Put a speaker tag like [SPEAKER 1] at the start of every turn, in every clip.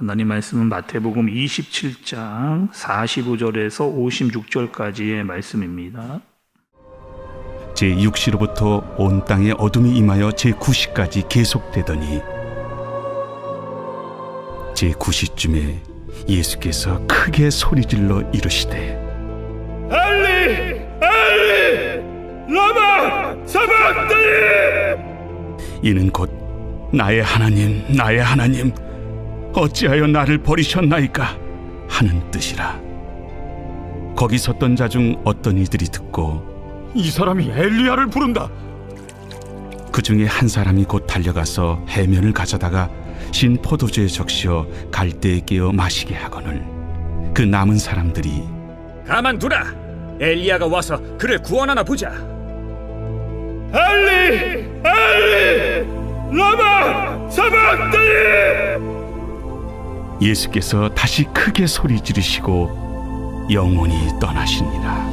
[SPEAKER 1] 하나님 말씀은 마태복음 27장 45절에서 56절까지의 말씀입니다.
[SPEAKER 2] 제6시로부터 온 땅에 어둠이 임하여 제9시까지 계속되더니 제9시쯤에 예수께서 크게 소리질러 이르시되
[SPEAKER 3] 엘리 엘리 라마 사박다니.
[SPEAKER 2] 이는 곧 나의 하나님 나의 하나님 어찌하여 나를 버리셨나이까 하는 뜻이라. 거기 섰던 자 중 어떤 이들이 듣고
[SPEAKER 3] 이 사람이 엘리야를 부른다.
[SPEAKER 2] 그 중에 한 사람이 곧 달려가서 해면을 가져다가 신 포도주에 적시어 갈대에 깨어 마시게 하거늘 그 남은 사람들이
[SPEAKER 4] 가만두라. 엘리야가 와서 그를 구원하나 보자.
[SPEAKER 3] 엘리 엘리 라마 사박다니.
[SPEAKER 2] 예수께서 다시 크게 소리 지르시고 영원히 떠나시니라.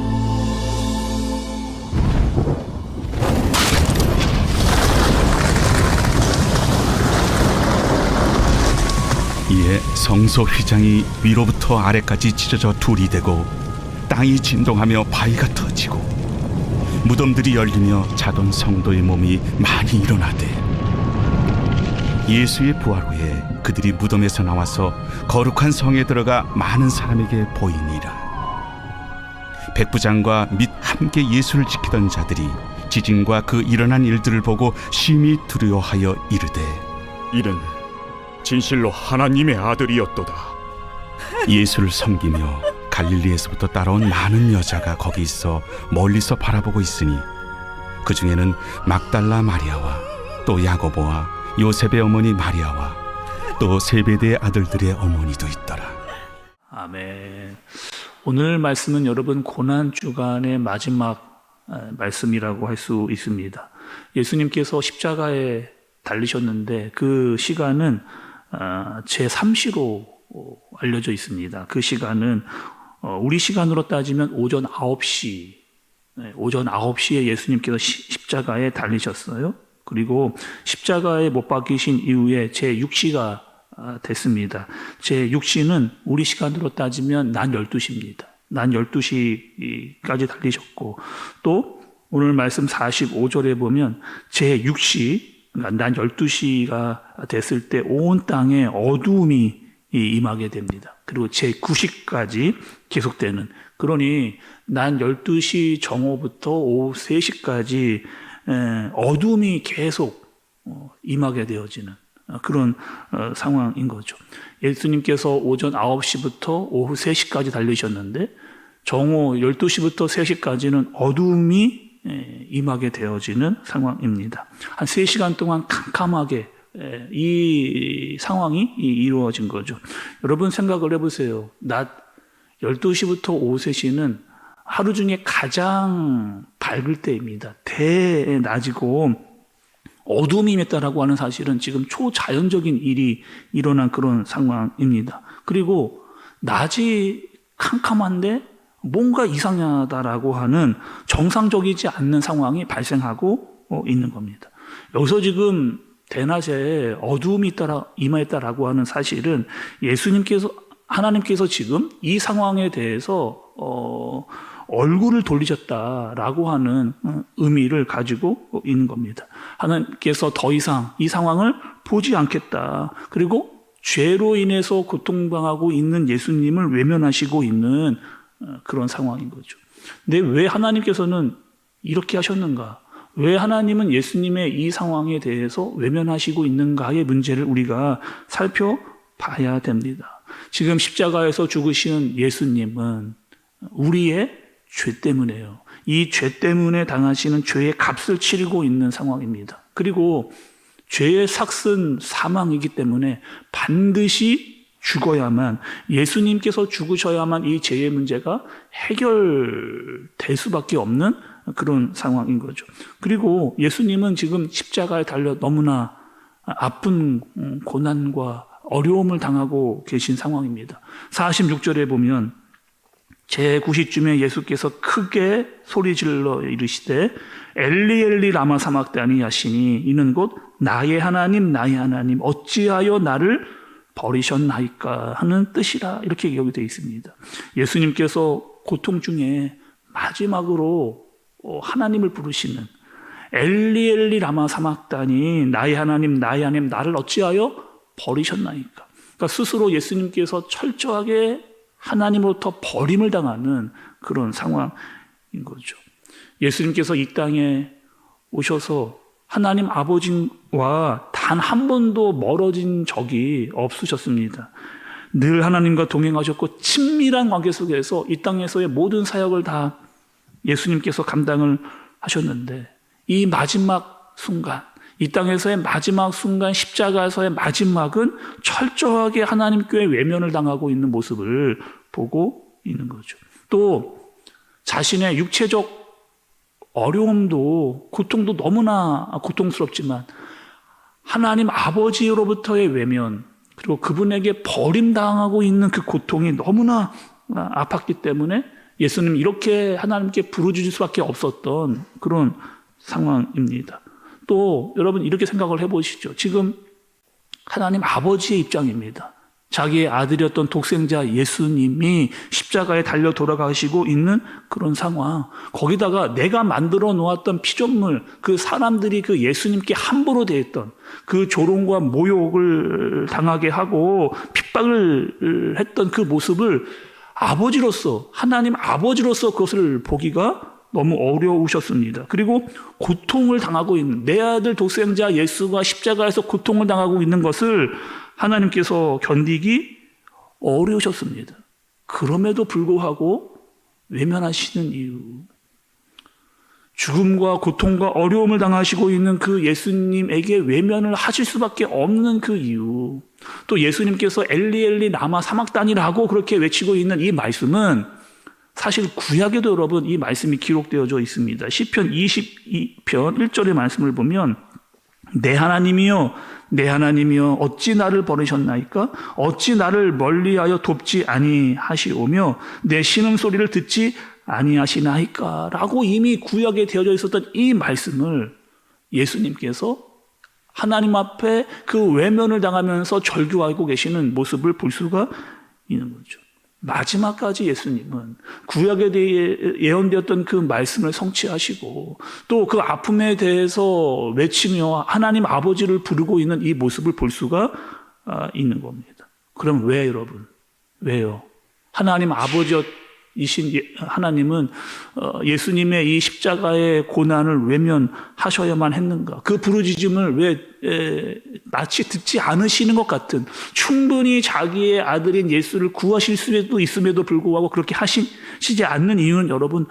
[SPEAKER 2] 이에 성소 휘장이 위로부터 아래까지 찢어져 둘이 되고 땅이 진동하며 바위가 터지고 무덤들이 열리며 자던 성도의 몸이 많이 일어나되 예수의 부활 후에 그들이 무덤에서 나와서 거룩한 성에 들어가 많은 사람에게 보이니라. 백부장과 및 함께 예수를 지키던 자들이 지진과 그 일어난 일들을 보고 심히 두려워하여 이르되
[SPEAKER 3] 이는 진실로 하나님의 아들이었도다.
[SPEAKER 2] 예수를 섬기며 갈릴리에서부터 따라온 많은 여자가 거기 있어 멀리서 바라보고 있으니 그 중에는 막달라 마리아와 또 야고보와 요셉의 어머니 마리아와 또 세베대의 아들들의 어머니도 있더라.
[SPEAKER 1] 아멘. 오늘 말씀은 여러분 고난주간의 마지막 말씀이라고 할 수 있습니다. 예수님께서 십자가에 달리셨는데 그 시간은 제3시로 알려져 있습니다. 그 시간은 우리 시간으로 따지면 오전 9시, 오전 9시에 예수님께서 십자가에 달리셨어요. 그리고 십자가에 못 박히신 이후에 제6시가 됐습니다. 제6시는 우리 시간으로 따지면 낮 12시입니다. 낮 12시까지 달리셨고 또 오늘 말씀 45절에 보면 제6시, 그러니까 낮 12시가 됐을 때 온 땅에 어두움이 임하게 됩니다. 그리고 제9시까지 계속되는, 그러니 낮 12시 정오부터 오후 3시까지 어둠이 계속 임하게 되어지는 그런 상황인 거죠. 예수님께서 오전 9시부터 오후 3시까지 달리셨는데 정오 12시부터 3시까지는 어둠이 임하게 되어지는 상황입니다. 한 3시간 동안 캄캄하게 이 상황이 이루어진 거죠. 여러분 생각을 해보세요. 낮 12시부터 오후 3시는 하루 중에 가장 밝을 때입니다. 대낮이고 어둠이 임했다라고 하는 사실은 지금 초자연적인 일이 일어난 그런 상황입니다. 그리고 낮이 캄캄한데 뭔가 이상하다라고 하는 정상적이지 않는 상황이 발생하고 있는 겁니다. 여기서 지금 대낮에 어두움이 임했다라고 하는 사실은 하나님께서 지금 이 상황에 대해서 얼굴을 돌리셨다라고 하는 의미를 가지고 있는 겁니다. 하나님께서 더 이상 이 상황을 보지 않겠다. 그리고 죄로 인해서 고통당하고 있는 예수님을 외면하시고 있는 그런 상황인 거죠. 근데 왜 하나님께서는 이렇게 하셨는가? 왜 하나님은 예수님의 이 상황에 대해서 외면하시고 있는가의 문제를 우리가 살펴봐야 됩니다. 지금 십자가에서 죽으시는 예수님은 우리의 죄 때문에요. 이 죄 때문에 당하시는 죄의 값을 치르고 있는 상황입니다. 그리고 죄의 삭은 사망이기 때문에 반드시 죽어야만, 예수님께서 죽으셔야만 이 죄의 문제가 해결될 수밖에 없는 그런 상황인 거죠. 그리고 예수님은 지금 십자가에 달려 너무나 아픈 고난과 어려움을 당하고 계신 상황입니다. 46절에 보면 제9시쯤에 예수께서 크게 소리질러 이르시되 엘리 엘리 라마 사막다니 하시니 이는 곧 나의 하나님 나의 하나님 어찌하여 나를 버리셨나이까 하는 뜻이라 이렇게 기억이 되어 있습니다. 예수님께서 고통 중에 마지막으로 하나님을 부르시는 엘리 엘리 라마 사막다니 나의 하나님 나를 어찌하여 버리셨나이까. 그러니까 스스로 예수님께서 철저하게 하나님으로부터 버림을 당하는 그런 상황인 거죠. 예수님께서 이 땅에 오셔서 하나님 아버지와 단 한 번도 멀어진 적이 없으셨습니다. 늘 하나님과 동행하셨고 친밀한 관계 속에서 이 땅에서의 모든 사역을 다 예수님께서 감당을 하셨는데 이 마지막 순간, 이 땅에서의 마지막 순간, 십자가에서의 마지막은 철저하게 하나님께 외면을 당하고 있는 모습을 보고 있는 거죠. 또 자신의 육체적 어려움도 고통도 너무나 고통스럽지만 하나님 아버지로부터의 외면 그리고 그분에게 버림당하고 있는 그 고통이 너무나 아팠기 때문에 예수님 이렇게 하나님께 부르짖을 수밖에 없었던 그런 상황입니다. 또 여러분 이렇게 생각을 해보시죠. 지금 하나님 아버지의 입장입니다. 자기의 아들이었던 독생자 예수님이 십자가에 달려 돌아가시고 있는 그런 상황. 거기다가 내가 만들어 놓았던 피조물, 그 사람들이 그 예수님께 함부로 대했던 그 조롱과 모욕을 당하게 하고 핍박을 했던 그 모습을 아버지로서, 하나님 아버지로서 그것을 보기가 너무 어려우셨습니다. 그리고 고통을 당하고 있는 내 아들 독생자 예수가 십자가에서 고통을 당하고 있는 것을 하나님께서 견디기 어려우셨습니다. 그럼에도 불구하고 외면하시는 이유, 죽음과 고통과 어려움을 당하시고 있는 그 예수님에게 외면을 하실 수밖에 없는 그 이유, 또 예수님께서 엘리 엘리 라마 사막단이라고 그렇게 외치고 있는 이 말씀은 사실 구약에도 여러분 이 말씀이 기록되어져 있습니다. 시편 22편 1절의 말씀을 보면 내 하나님이여 내 하나님이여 어찌 나를 버리셨나이까? 어찌 나를 멀리하여 돕지 아니하시오며 내 신음소리를 듣지 아니하시나이까? 라고 이미 구약에 되어져 있었던 이 말씀을 예수님께서 하나님 앞에 그 외면을 당하면서 절규하고 계시는 모습을 볼 수가 있는 거죠. 마지막까지 예수님은 구약에 대해 예언되었던 그 말씀을 성취하시고 또 그 아픔에 대해서 외치며 하나님 아버지를 부르고 있는 이 모습을 볼 수가 있는 겁니다. 그럼 왜 여러분? 왜요? 하나님 아버지이신 하나님은 예수님의 이 십자가의 고난을 외면하셔야만 했는가? 그 부르짖음을 왜 마치 듣지 않으시는 것 같은, 충분히 자기의 아들인 예수를 구하실 수도 있음에도 불구하고 그렇게 하시지 않는 이유는 여러분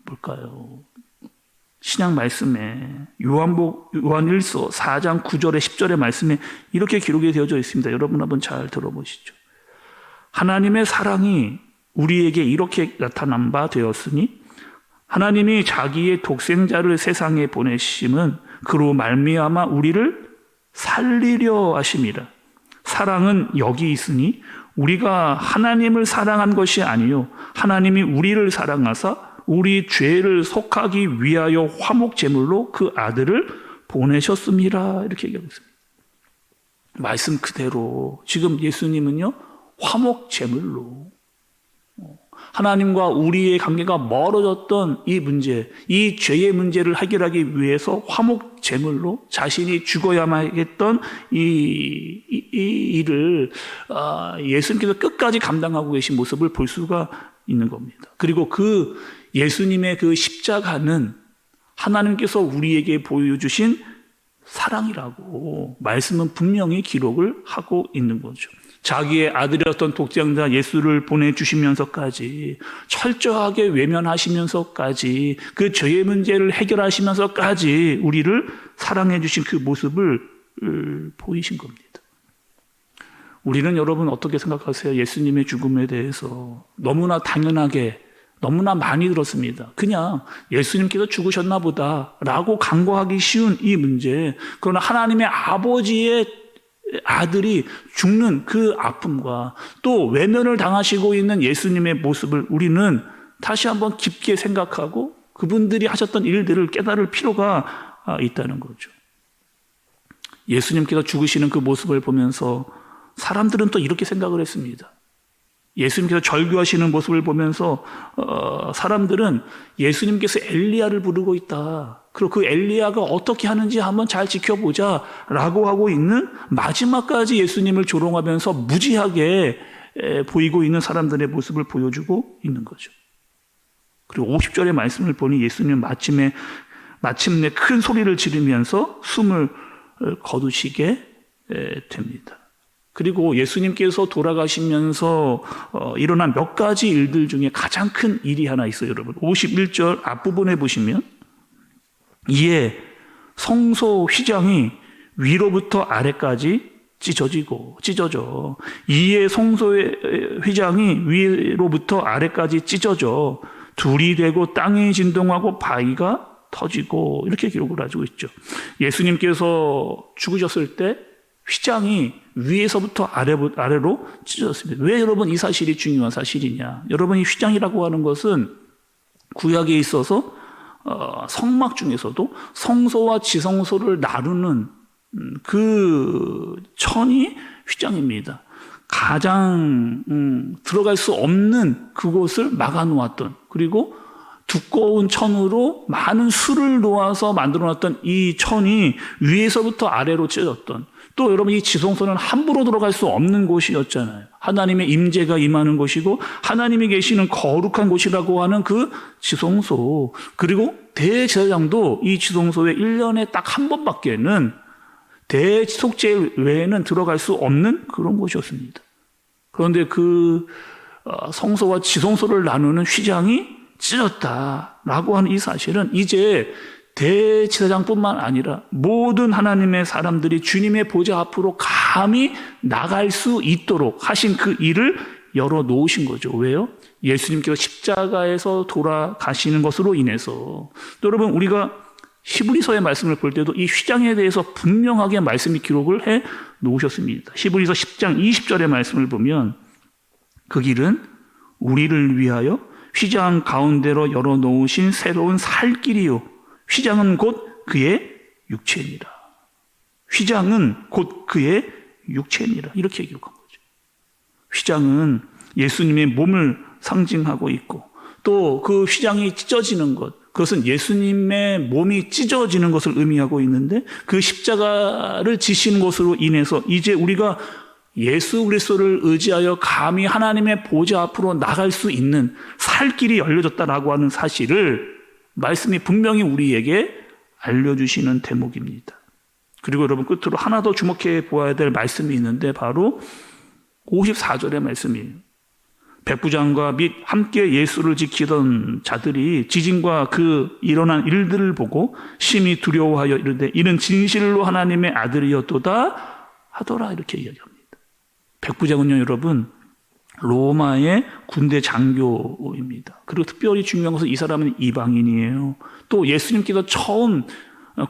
[SPEAKER 1] 뭘까요? 신약 말씀에 요한 1서 4장 9절에 10절의 말씀에 이렇게 기록이 되어져 있습니다. 여러분 한번 잘 들어보시죠. 하나님의 사랑이 우리에게 이렇게 나타난 바 되었으니 하나님이 자기의 독생자를 세상에 보내심은 그로 말미암아 우리를 살리려 하심이라. 사랑은 여기 있으니 우리가 하나님을 사랑한 것이 아니요 하나님이 우리를 사랑하사 우리 죄를 속하기 위하여 화목 제물로 그 아들을 보내셨습니다. 이렇게 얘기하겠습니다. 말씀 그대로 지금 예수님은요 화목 제물로 하나님과 우리의 관계가 멀어졌던 이 문제, 이 죄의 문제를 해결하기 위해서 화목 제물로 자신이 죽어야만 했던 이 일을 예수님께서 끝까지 감당하고 계신 모습을 볼 수가 있는 겁니다. 그리고 그 예수님의 그 십자가는 하나님께서 우리에게 보여주신 사랑이라고 말씀은 분명히 기록을 하고 있는 거죠. 자기의 아들이었던 독생자 예수를 보내주시면서까지 철저하게 외면하시면서까지 그 죄의 문제를 해결하시면서까지 우리를 사랑해 주신 그 모습을 보이신 겁니다. 우리는 여러분 어떻게 생각하세요? 예수님의 죽음에 대해서 너무나 당연하게 너무나 많이 들었습니다. 그냥 예수님께서 죽으셨나 보다 라고 간과하기 쉬운 이 문제, 그러나 하나님의 아버지의 아들이 죽는 그 아픔과 또 외면을 당하시고 있는 예수님의 모습을 우리는 다시 한번 깊게 생각하고 그분들이 하셨던 일들을 깨달을 필요가 있다는 거죠. 예수님께서 죽으시는 그 모습을 보면서 사람들은 또 이렇게 생각을 했습니다. 예수님께서 절규하시는 모습을 보면서 사람들은 예수님께서 엘리야를 부르고 있다. 그리고 그 엘리야가 어떻게 하는지 한번 잘 지켜보자 라고 하고 있는, 마지막까지 예수님을 조롱하면서 무지하게 보이고 있는 사람들의 모습을 보여주고 있는 거죠. 그리고 50절의 말씀을 보니 예수님은 마침내 큰 소리를 지르면서 숨을 거두시게 됩니다. 그리고 예수님께서 돌아가시면서 일어난 몇 가지 일들 중에 가장 큰 일이 하나 있어요, 여러분. 51절 앞부분에 보시면, 이에 성소 휘장이 위로부터 아래까지 찢어져. 이에 성소의 휘장이 위로부터 아래까지 찢어져 둘이 되고 땅이 진동하고 바위가 터지고, 이렇게 기록을 가지고 있죠. 예수님께서 죽으셨을 때 휘장이 위에서부터 아래로 찢어졌습니다. 왜 여러분 이 사실이 중요한 사실이냐? 여러분, 이 휘장이라고 하는 것은 구약에 있어서 성막 중에서도 성소와 지성소를 나누는 그 천이 휘장입니다. 가장 들어갈 수 없는 그곳을 막아놓았던, 그리고 두꺼운 천으로 많은 수를 놓아서 만들어놨던 이 천이 위에서부터 아래로 찢어졌던, 또 여러분 이 지성소는 함부로 들어갈 수 없는 곳이었잖아요. 하나님의 임재가 임하는 곳이고 하나님이 계시는 거룩한 곳이라고 하는 그 지성소, 그리고 대제사장도 이 지성소에 1년에 딱 한 번밖에는 대속죄 외에는 들어갈 수 없는 그런 곳이었습니다. 그런데 그 성소와 지성소를 나누는 휘장이 찢어졌다라고 하는 이 사실은 이제 대제사장뿐만 아니라 모든 하나님의 사람들이 주님의 보좌 앞으로 감히 나갈 수 있도록 하신 그 일을 열어놓으신 거죠. 왜요? 예수님께서 십자가에서 돌아가시는 것으로 인해서. 또 여러분, 우리가 히브리서의 말씀을 볼 때도 이 휘장에 대해서 분명하게 말씀이 기록을 해 놓으셨습니다. 히브리서 10장 20절의 말씀을 보면, 그 길은 우리를 위하여 휘장 가운데로 열어놓으신 새로운 살 길이요, 휘장은 곧 그의 육체니라. 휘장은 곧 그의 육체니라. 이렇게 기록한 거죠. 휘장은 예수님의 몸을 상징하고 있고, 또 그 휘장이 찢어지는 것, 그것은 예수님의 몸이 찢어지는 것을 의미하고 있는데, 그 십자가를 지시는 것으로 인해서 이제 우리가 예수 그리스도를 의지하여 감히 하나님의 보좌 앞으로 나갈 수 있는 살 길이 열려졌다라고 하는 사실을 말씀이 분명히 우리에게 알려주시는 대목입니다. 그리고 여러분, 끝으로 하나 더 주목해 보아야 될 말씀이 있는데, 바로 54절의 말씀이에요. 백부장과 및 함께 예수를 지키던 자들이 지진과 그 일어난 일들을 보고 심히 두려워하여 이르되 이는 진실로 하나님의 아들이었도다 하더라. 이렇게 이야기합니다. 백부장은요, 여러분, 로마의 군대 장교입니다. 그리고 특별히 중요한 것은 이 사람은 이방인이에요. 또 예수님께서 처음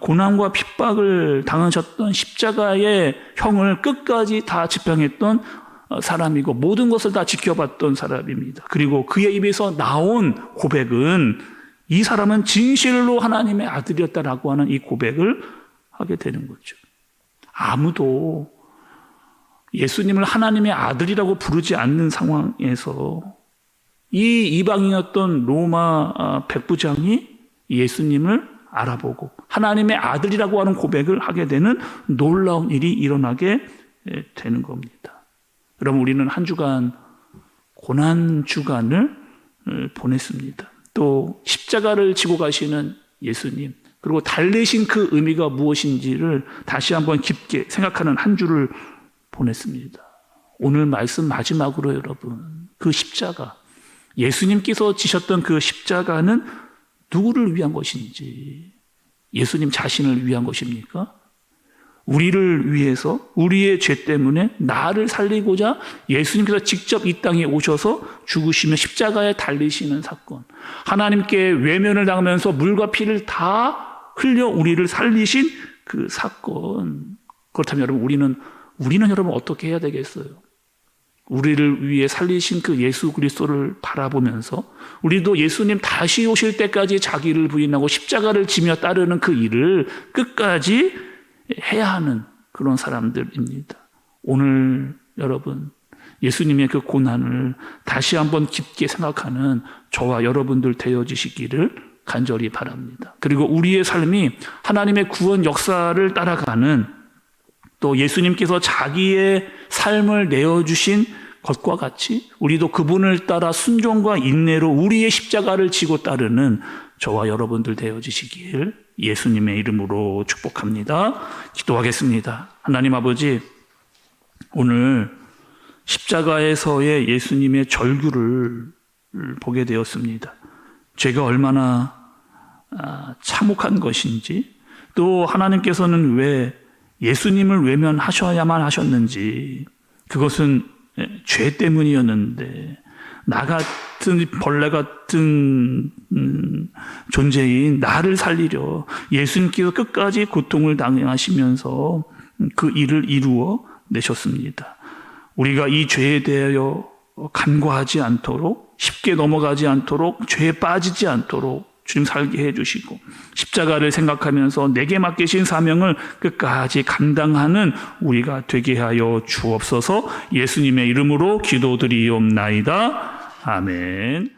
[SPEAKER 1] 고난과 핍박을 당하셨던 십자가의 형을 끝까지 다 집행했던 사람이고, 모든 것을 다 지켜봤던 사람입니다. 그리고 그의 입에서 나온 고백은, 이 사람은 진실로 하나님의 아들이었다라고 하는 이 고백을 하게 되는 거죠. 아무도 예수님을 하나님의 아들이라고 부르지 않는 상황에서 이 이방인이었던 로마 백부장이 예수님을 알아보고 하나님의 아들이라고 하는 고백을 하게 되는 놀라운 일이 일어나게 되는 겁니다. 여러분, 우리는 한 주간 고난 주간을 보냈습니다. 또 십자가를 지고 가시는 예수님, 그리고 달리신 그 의미가 무엇인지를 다시 한번 깊게 생각하는 한 주를 보냈습니다. 오늘 말씀 마지막으로 여러분, 그 십자가, 예수님께서 지셨던 그 십자가는 누구를 위한 것인지, 예수님 자신을 위한 것입니까? 우리를 위해서, 우리의 죄 때문에 나를 살리고자 예수님께서 직접 이 땅에 오셔서 죽으시며 십자가에 달리시는 사건, 하나님께 외면을 당하면서 물과 피를 다 흘려 우리를 살리신 그 사건. 그렇다면 여러분, 우리는 여러분 어떻게 해야 되겠어요? 우리를 위해 살리신 그 예수 그리스도를 바라보면서 우리도 예수님 다시 오실 때까지 자기를 부인하고 십자가를 지며 따르는 그 일을 끝까지 해야 하는 그런 사람들입니다. 오늘 여러분, 예수님의 그 고난을 다시 한번 깊게 생각하는 저와 여러분들 되어지시기를 간절히 바랍니다. 그리고 우리의 삶이 하나님의 구원 역사를 따라가는, 또 예수님께서 자기의 삶을 내어주신 것과 같이 우리도 그분을 따라 순종과 인내로 우리의 십자가를 지고 따르는 저와 여러분들 되어지시길 예수님의 이름으로 축복합니다. 기도하겠습니다. 하나님 아버지, 오늘 십자가에서의 예수님의 절규를 보게 되었습니다. 죄가 얼마나 참혹한 것인지, 또 하나님께서는 왜 예수님을 외면하셔야만 하셨는지, 그것은 죄 때문이었는데 나 같은 벌레 같은 존재인 나를 살리려 예수님께서 끝까지 고통을 당하시면서 그 일을 이루어 내셨습니다. 우리가 이 죄에 대하여 간과하지 않도록, 쉽게 넘어가지 않도록, 죄에 빠지지 않도록 주님 살게 해주시고, 십자가를 생각하면서 내게 맡기신 사명을 끝까지 감당하는 우리가 되게 하여 주옵소서. 예수님의 이름으로 기도드리옵나이다. 아멘.